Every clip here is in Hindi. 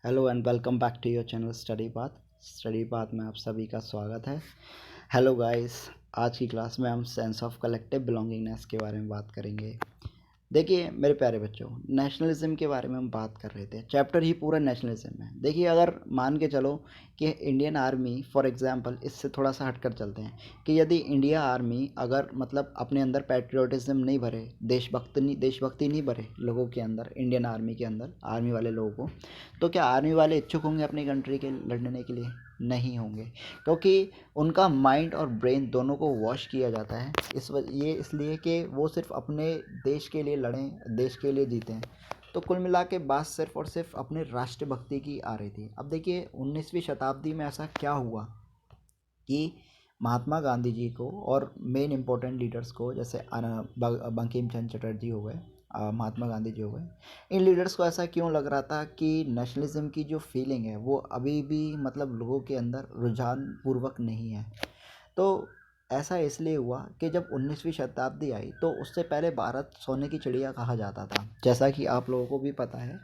Hello and welcome back to your channel Study Path में आप सभी का स्वागत है। हेलो गाइस, आज की क्लास में हम सेंस ऑफ कलेक्टिव बिलोंगिंगनेस के बारे में बात करेंगे। देखिए मेरे प्यारे बच्चों, नेशनलिज्म के बारे में हम बात कर रहे थे। चैप्टर ही पूरा नेशनलिज्म है। देखिए अगर मान के चलो कि इंडियन आर्मी फॉर एग्जांपल, इससे थोड़ा सा हटकर चलते हैं कि यदि इंडिया आर्मी अगर मतलब अपने अंदर पैट्रियोटिज्म नहीं भरे, देशभक्ति नहीं भरे लोगों के अंदर, इंडियन आर्मी के अंदर आर्मी वाले लोगों को, तो क्या आर्मी वाले इच्छुक होंगे अपनी कंट्री के लड़ने के लिए? नहीं होंगे, क्योंकि उनका माइंड और ब्रेन दोनों को वॉश किया जाता है ये इसलिए कि वो सिर्फ अपने देश के लिए लड़ें, देश के लिए जीतें। तो कुल मिला के बात सिर्फ और सिर्फ अपने राष्ट्रभक्ति की आ रही थी। अब देखिए 19वीं शताब्दी में ऐसा क्या हुआ कि महात्मा गांधी जी को और मेन इम्पोर्टेंट लीडर्स को, जैसे बंकिम चंद्र चटर्जी हो गए, महात्मा गांधी जी हो गए, इन लीडर्स को ऐसा क्यों लग रहा था कि नेशनलिज्म की जो फीलिंग है वो अभी भी मतलब लोगों के अंदर रुझान पूर्वक नहीं है। तो ऐसा इसलिए हुआ कि जब 19वीं शताब्दी आई तो उससे पहले भारत सोने की चिड़िया कहा जाता था। जैसा कि आप लोगों को भी पता है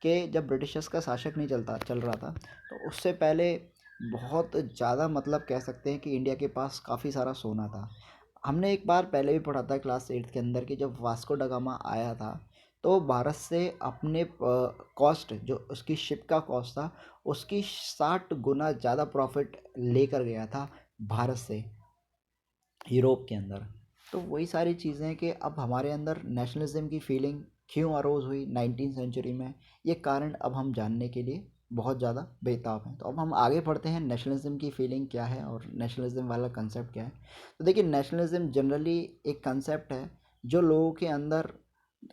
कि जब ब्रिटिशर्स का शासक नहीं चल रहा था, तो उससे पहले बहुत ज़्यादा मतलब कह सकते हैं कि इंडिया के पास काफ़ी सारा सोना था। हमने एक बार पहले भी पढ़ा था क्लास 8th के अंदर कि जब वास्को ड गामा आया था तो भारत से अपने कॉस्ट, जो उसकी शिप का कॉस्ट था, उसकी 60 गुना ज़्यादा प्रॉफिट लेकर गया था भारत से यूरोप के अंदर। तो वही सारी चीज़ें कि अब हमारे अंदर नेशनलिज्म की फीलिंग क्यों अरोज़ हुई 19th सेंचुरी में, ये कारण अब हम जानने के लिए बहुत ज़्यादा बेताब हैं। तो अब हम आगे पढ़ते हैं नेशनलिज्म की फीलिंग क्या है और नेशनलिज्म वाला कंसेप्ट क्या है। तो देखिए नेशनलिज्म जनरली एक कंसेप्ट है जो लोगों के अंदर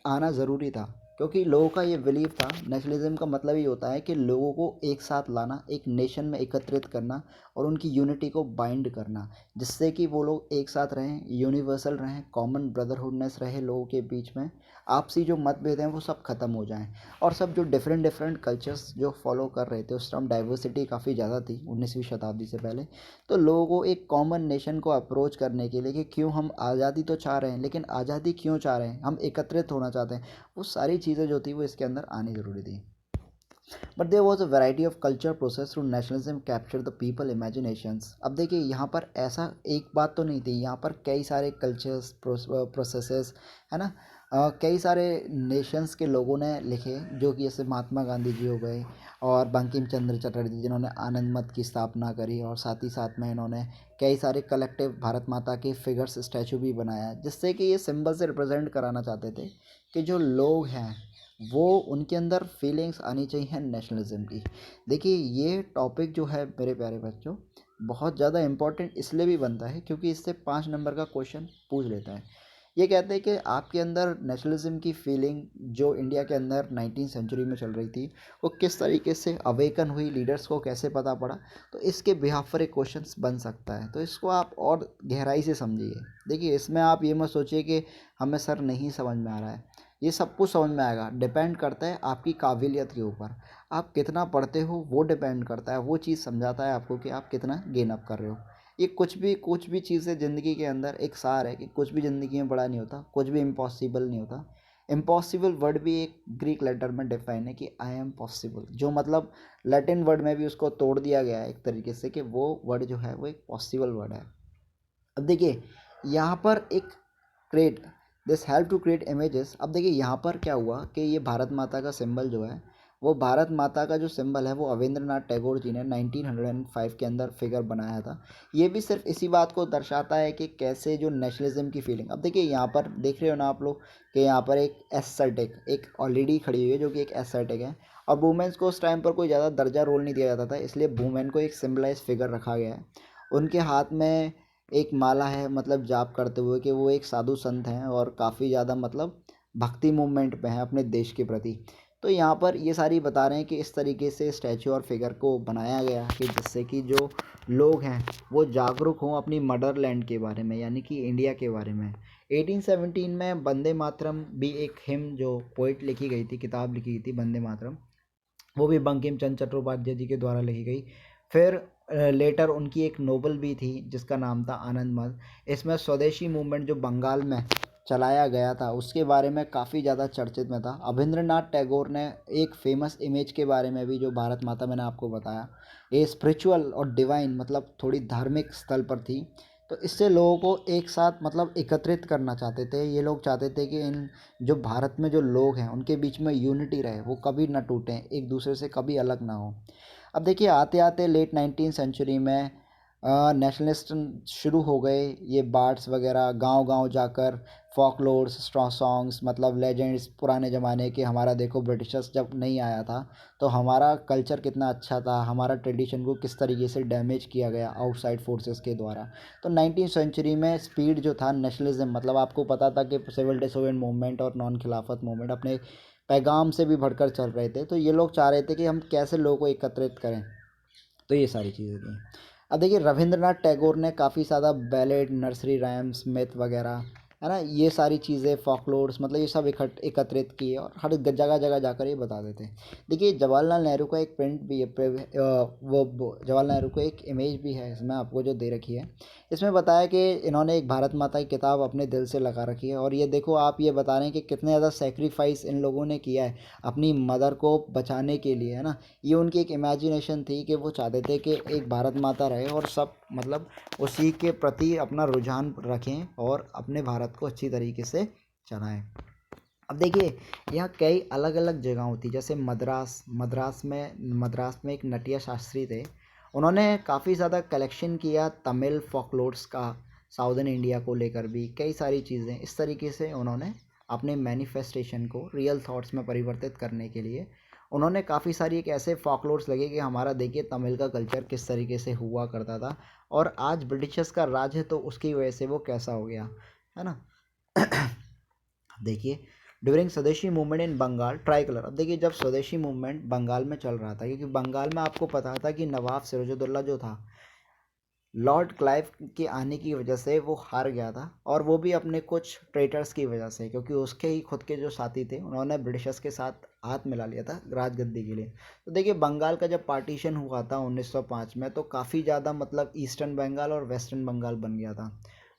आना ज़रूरी था, क्योंकि लोगों का ये बिलीव था। नेशनलिज्म का मतलब ये होता है कि लोगों को एक साथ लाना, एक नेशन में एकत्रित करना और उनकी यूनिटी को बाइंड करना, जिससे कि वो लोग एक साथ रहें, यूनिवर्सल रहें, कॉमन ब्रदरहुडनेस रहे लोगों के बीच में, आपसी जो मतभेद हैं वो सब ख़त्म हो जाएं। और सब जो डिफरेंट डिफरेंट कल्चर्स जो फॉलो कर रहे थे, उस टाइम डाइवर्सिटी काफ़ी ज़्यादा थी 19वीं शताब्दी से पहले, तो लोगों को एक कॉमन नेशन को अप्रोच करने के लिए कि क्यों हम आज़ादी तो चाह रहे हैं, लेकिन आज़ादी क्यों चाह रहे हैं, हम एकत्रित होना चाहते हैं, वो सारी चीज़ें जो थी वो इसके अंदर आनी ज़रूरी थी। But there was a variety of culture process through nationalism capture the people imaginations. अब देखिए यहाँ पर ऐसा एक बात तो नहीं थी, यहाँ पर कई सारे कल्चर्स प्रोसेसेस है ना। कई सारे नेशंस के लोगों ने लिखे, जो कि जैसे महात्मा गांधी जी हो गए और बंकिम चंद्र चटर्जी जिन्होंने आनंद मत की स्थापना करी, और साथ ही साथ में इन्होंने कई सारे कलेक्टिव भारत माता के फिगर्स स्टैचू भी बनाया, जिससे कि ये सिंबल से रिप्रेजेंट कराना चाहते थे कि जो लोग हैं वो उनके अंदर फीलिंग्स आनी चाहिए नेशनलिज्म की। देखिए ये टॉपिक जो है मेरे प्यारे बच्चों, बहुत ज़्यादा इम्पोर्टेंट इसलिए भी बनता है क्योंकि इससे 5 नंबर का क्वेश्चन पूछ लेता है। ये कहते हैं कि आपके अंदर नेशनलिज्म की फीलिंग जो इंडिया के अंदर 19th सेंचुरी में चल रही थी, वो किस तरीके से अवेकन हुई, लीडर्स को कैसे पता पड़ा। तो इसके बिहाफ पर एक क्वेश्चन बन सकता है, तो इसको आप और गहराई से समझिए। देखिए इसमें आप ये मत सोचिए कि हमें सर नहीं समझ में आ रहा है, ये सब कुछ समझ में आएगा। डिपेंड करता है आपकी काबिलियत के ऊपर, आप कितना पढ़ते हो वो डिपेंड करता है। वो चीज़ समझाता है आपको कि आप कितना गेन अप कर रहे हो। ये कुछ भी चीज़ें ज़िंदगी के अंदर एक सार है कि कुछ भी ज़िंदगी में बड़ा नहीं होता, कुछ भी इम्पॉसिबल नहीं होता। इम्पॉसिबल वर्ड भी एक ग्रीक लेटर में डिफाइन है कि आई एम पॉसिबल, जो मतलब लैटिन वर्ड में भी उसको तोड़ दिया गया है एक तरीके से कि वो वर्ड जो है वो एक पॉसिबल वर्ड है। अब देखिए यहाँ पर एक create this help to create images. अब देखिए यहाँ पर क्या हुआ कि ये भारत माता का सिंबल जो है, वो भारत माता का जो सिंबल है वो अवेंद्रनाथ टैगोर जी ने 1905 के अंदर फिगर बनाया था। ये भी सिर्फ इसी बात को दर्शाता है कि कैसे जो नेशनलिज्म की फीलिंग। अब देखिए यहाँ पर देख रहे हो ना आप लोग कि यहाँ पर एक एस्थेटिक एक ऑलरेडी खड़ी हुई है जो कि एक एस्थेटिक है, और वुमेन्स को उस टाइम पर कोई ज़्यादा दर्जा रोल नहीं दिया जाता था, इसलिए वुमेन को एक सिम्बलाइज फिगर रखा गया है। उनके हाथ में एक माला है, मतलब जाप करते हुए कि वो एक साधु संत हैं और काफ़ी ज़्यादा मतलब भक्ति मूवमेंट पे हैं अपने देश के प्रति। तो यहाँ पर ये सारी बता रहे हैं कि इस तरीके से स्टैचू और फिगर को बनाया गया कि जिससे कि जो लोग हैं वो जागरूक हों अपनी मदरलैंड के बारे में, यानी कि इंडिया के बारे में। 1817 में वंदे मातरम भी एक हिम जो पोइट लिखी गई थी, किताब लिखी गई थी वंदे मातरम, वो भी बंकिम चंद्र चट्टोपाध्याय जी के द्वारा लिखी गई। फिर लेटर उनकी एक नोवेल भी थी जिसका नाम था आनंद मद। इसमें स्वदेशी मूवमेंट जो बंगाल में चलाया गया था उसके बारे में काफ़ी ज़्यादा चर्चित में था। अभिंद्रनाथ टैगोर ने एक फेमस इमेज के बारे में भी, जो भारत माता मैंने आपको बताया, ये स्पिरिचुअल और डिवाइन मतलब थोड़ी धार्मिक स्थल पर थी। तो इससे लोगों को एक साथ मतलब एकत्रित करना चाहते थे। ये लोग चाहते थे कि इन जो भारत में जो लोग हैं उनके बीच में यूनिटी रहे, वो कभी ना टूटें, एक दूसरे से कभी अलग ना हो। अब देखिए आते आते लेट 19 सेंचुरी में नेशनलिस्ट शुरू हो गए। ये बार्ड्स वगैरह गांव गांव जाकर फॉकलोर्स, स्ट्रॉ सॉन्ग्स मतलब लेजेंड्स पुराने ज़माने के, हमारा देखो ब्रिटिशर्स जब नहीं आया था तो हमारा कल्चर कितना अच्छा था, हमारा ट्रेडिशन को किस तरीके से डैमेज किया गया आउटसाइड फोर्सेस के द्वारा। तो 19 सेंचुरी में स्पीड जो था नेशनलिज्म, मतलब आपको पता था कि सिविल डिसोबीडिएंट मूवमेंट और नॉन खिलाफत मूवमेंट अपने पैगाम से भी बढ़कर चल रहे थे। तो ये लोग चाह रहे थे कि हम कैसे लोगों को एकत्रित करें। तो ये सारी चीज़ें थी। अब देखिए रविंद्रनाथ टैगोर ने काफ़ी ज़्यादा बैलेड, नर्सरी राइम्स, मिथ वगैरह, है ना, ये सारी चीज़ें, फॉकलोर्स, मतलब ये सब एकत्रित किए और हर जगह जगह जाकर ये बता देते हैं। देखिए जवाहरलाल नेहरू का एक प्रिंट भी है, वो जवाहरलाल नेहरू को एक इमेज भी है इसमें आपको जो दे रखी है। इसमें बताया कि इन्होंने एक भारत माता की किताब अपने दिल से लगा रखी है। और ये देखो आप ये बता रहे हैं कि कितने ज़्यादा सेक्रीफाइस इन लोगों ने किया है अपनी मदर को बचाने के लिए, है ना। ये उनकी एक इमेजिनेशन थी कि वो चाहते थे कि एक भारत माता रहे और सब मतलब उसी के प्रति अपना रुझान रखें और अपने भारत को अच्छी तरीके से चलाएं। अब देखिए यहाँ कई अलग अलग जगह होती, जैसे मद्रास में एक नटिया शास्त्री थे। उन्होंने काफ़ी ज़्यादा कलेक्शन किया तमिल फॉकलोर्स का, साउदर्न इंडिया को लेकर भी कई सारी चीज़ें। इस तरीके से उन्होंने अपने मैनिफेस्टेशन को रियल थॉट्स में परिवर्तित करने के लिए उन्होंने काफ़ी सारी एक ऐसे फॉकलोर्स लगे कि हमारा देखिए तमिल का कल्चर किस तरीके से हुआ करता था और आज ब्रिटिशर्स का राज है तो उसकी वजह से वो कैसा हो गया, है ना। देखिए during Swadeshi movement in Bengal tricolour. अब देखिए जब स्वदेशी मूवमेंट बंगाल में चल रहा था, क्योंकि बंगाल में आपको पता था कि नवाब सिराजुद्दौला जो था, लॉर्ड क्लाइव के आने की वजह से वो हार गया था और वो भी अपने कुछ ट्रेटर्स की वजह से, क्योंकि उसके ही खुद के जो साथी थे उन्होंने ब्रिटिशर्स के साथ हाथ मिला लिया था राजगद्दी के लिए। तो देखिए बंगाल का जब पार्टीशन हुआ था 1905 में, तो काफ़ी ज़्यादा मतलब ईस्टर्न बंगाल और वेस्टर्न बंगाल बन गया था।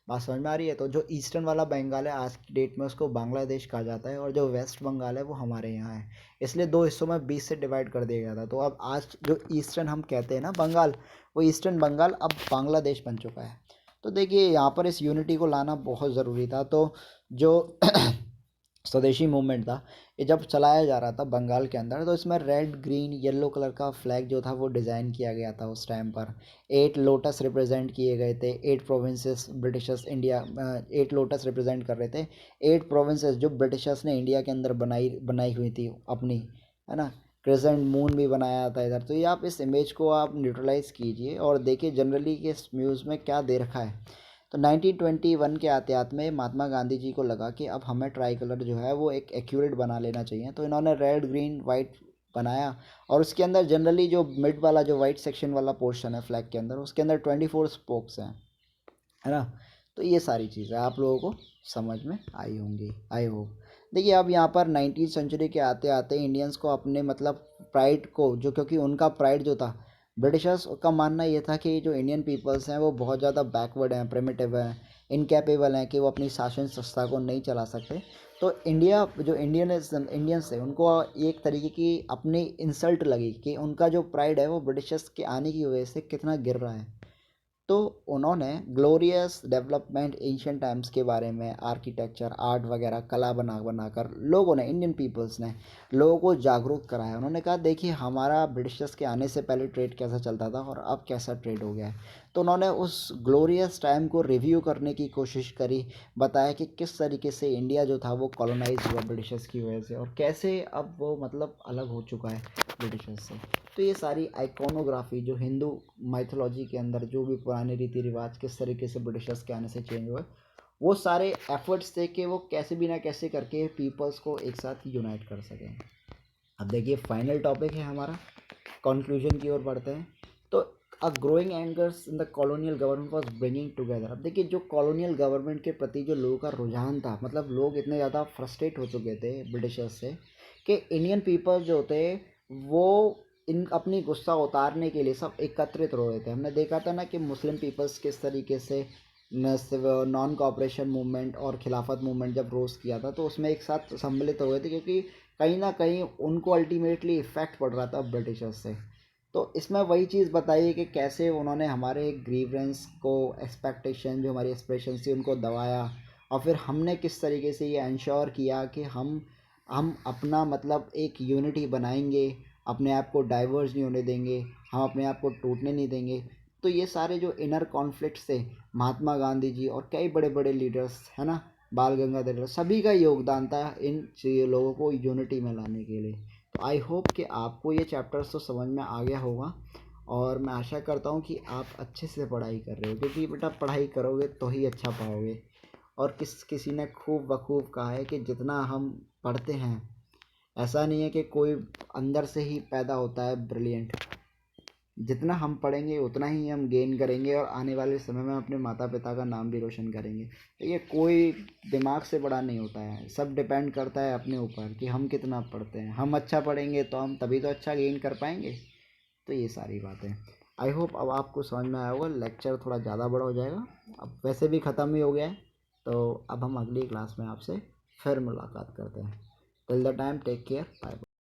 बात समझ में आ रही है। तो जो ईस्टर्न वाला बंगाल है आज की डेट में उसको बांग्लादेश कहा जाता है और जो वेस्ट बंगाल है वो हमारे यहाँ है। इसलिए दो हिस्सों में 20 से डिवाइड कर दिया गया था। तो अब आज जो ईस्टर्न हम कहते हैं ना बंगाल, वो ईस्टर्न बंगाल अब बांग्लादेश बन चुका है। तो देखिए यहाँ पर इस यूनिटी को लाना बहुत ज़रूरी था। तो जो स्वदेशी मूवमेंट था ये जब चलाया जा रहा था बंगाल के अंदर, तो इसमें रेड ग्रीन येलो कलर का फ्लैग जो था वो डिज़ाइन किया गया था उस टाइम पर। 8 लोटस रिप्रेजेंट किए गए थे, 8 provinces Britishers India, 8 lotus represent कर रहे थे 8 प्रोविंसेस जो ब्रिटिशर्स ने इंडिया के अंदर बनाई बनाई हुई थी अपनी, है ना। क्रिसेंट मून भी बनाया था इधर। तो ये आप इस इमेज को आप न्यूट्रलाइज कीजिए और देखिए जनरली कि इस म्यूज़ में क्या दे रखा है। तो 1921 के आते में महात्मा गांधी जी को लगा कि अब हमें ट्राई कलर जो है वो एक एक्यूरेट बना लेना चाहिए। तो इन्होंने रेड ग्रीन वाइट बनाया और उसके अंदर जनरली जो मिड वाला जो वाइट सेक्शन वाला पोर्शन है फ्लैग के अंदर, उसके अंदर 24 स्पोक्स हैं, है ना। तो ये सारी चीज़ें आप लोगों को समझ में आई होंगी, आई होप। देखिए अब यहाँ पर 19वीं सेंचुरी के आते आते इंडियंस को अपने मतलब प्राइड को, जो क्योंकि उनका प्राइड जो था, ब्रिटिशर्स का मानना ये था कि जो इंडियन पीपल्स हैं वो बहुत ज़्यादा बैकवर्ड हैं, प्रिमिटिव हैं, इनकैपेबल हैं कि वो अपनी शासन संस्था को नहीं चला सकते। तो इंडिया जो इंडियंस है उनको एक तरीके की अपनी इंसल्ट लगी कि उनका जो प्राइड है वो ब्रिटिशर्स के आने की वजह से कितना गिर रहा है। तो उन्होंने ग्लोरियस डेवलपमेंट एंशियंट टाइम्स के बारे में आर्किटेक्चर, आर्ट वगैरह कला बनाकर लोगों ने, इंडियन पीपल्स ने लोगों को जागरूक कराया। उन्होंने कहा देखिए हमारा ब्रिटिशर्स के आने से पहले ट्रेड कैसा चलता था और अब कैसा ट्रेड हो गया है। तो उन्होंने उस ग्लोरियस टाइम को रिव्यू करने की कोशिश करी, बताया कि किस तरीके से इंडिया जो था वो कॉलोनाइज हुआ ब्रिटिशर्स की वजह से और कैसे अब वो मतलब अलग हो चुका है ब्रिटिशर्स से। तो ये सारी आइकोनोग्राफी जो हिंदू माइथोलॉजी के अंदर जो भी पुराने रीति रिवाज किस तरीके से ब्रिटिशर्स के आने से चेंज हुए, वो सारे एफर्ट्स थे कि वो कैसे भी ना कैसे करके पीपल्स को एक साथ यूनाइट कर सकें। अब देखिए फाइनल टॉपिक है हमारा, कंक्लूजन की ओर बढ़ते हैं। तो a growing angers in the colonial government was bringing together. अब देखिए जो कॉलोनियल गवर्नमेंट के प्रति जो लोगों का रुझान था, मतलब लोग इतने ज़्यादा फ्रस्ट्रेट हो चुके थे ब्रिटिशर्स से कि इंडियन पीपल जो थे वो इन अपनी गुस्सा उतारने के लिए सब एकत्रित हो रहे थे। हमने देखा था ना कि मुस्लिम पीपल्स किस तरीके से नॉन कॉपरेशन मूवमेंट और खिलाफत मूवमेंट जब रोज़ किया था, तो उसमें एक साथ सम्मिलित हुए थे, क्योंकि कहीं ना कहीं उनको अल्टीमेटली इफ़ेक्ट पड़ रहा था ब्रिटिशर्स से। तो इसमें वही चीज़ बताइए कि कैसे उन्होंने हमारे ग्रीवेंस को, एक्सपेक्टेशन जो हमारी एक्सप्रेशन थी उनको दबाया, और फिर हमने किस तरीके से ये इंश्योर किया कि हम अपना मतलब एक यूनिटी बनाएंगे, अपने आप को डाइवर्स नहीं होने देंगे, हम अपने आप को टूटने नहीं देंगे। तो ये सारे जो इनर कॉन्फ्लिक्ट्स थे, महात्मा गांधी जी और कई बड़े बड़े लीडर्स है ना, बाल गंगाधर तिलक, सभी का योगदान था इन लोगों को यूनिटी में लाने के लिए। तो आई होप कि आपको ये चैप्टर्स तो समझ में आ गया होगा, और मैं आशा करता हूँ कि आप अच्छे से पढ़ाई कर रहे हो, क्योंकि बेटा पढ़ाई करोगे तो ही अच्छा पाओगे। और किसी ने खूब बखूब कहा है कि जितना हम पढ़ते हैं, ऐसा नहीं है कि कोई अंदर से ही पैदा होता है ब्रिलियंट, जितना हम पढ़ेंगे उतना ही हम गेन करेंगे, और आने वाले समय में अपने माता पिता का नाम भी रोशन करेंगे। तो ये कोई दिमाग से बड़ा नहीं होता है, सब डिपेंड करता है अपने ऊपर कि हम कितना पढ़ते हैं। हम अच्छा पढ़ेंगे तो हम तभी तो अच्छा गेन कर पाएंगे। तो ये सारी बातें, आई होप अब आपको समझ में आया होगा। लेक्चर थोड़ा ज़्यादा बड़ा हो जाएगा, अब वैसे भी ख़त्म ही हो गया है। तो अब हम अगली क्लास में आपसे फिर मुलाकात करते हैं। Till the time take care, bye.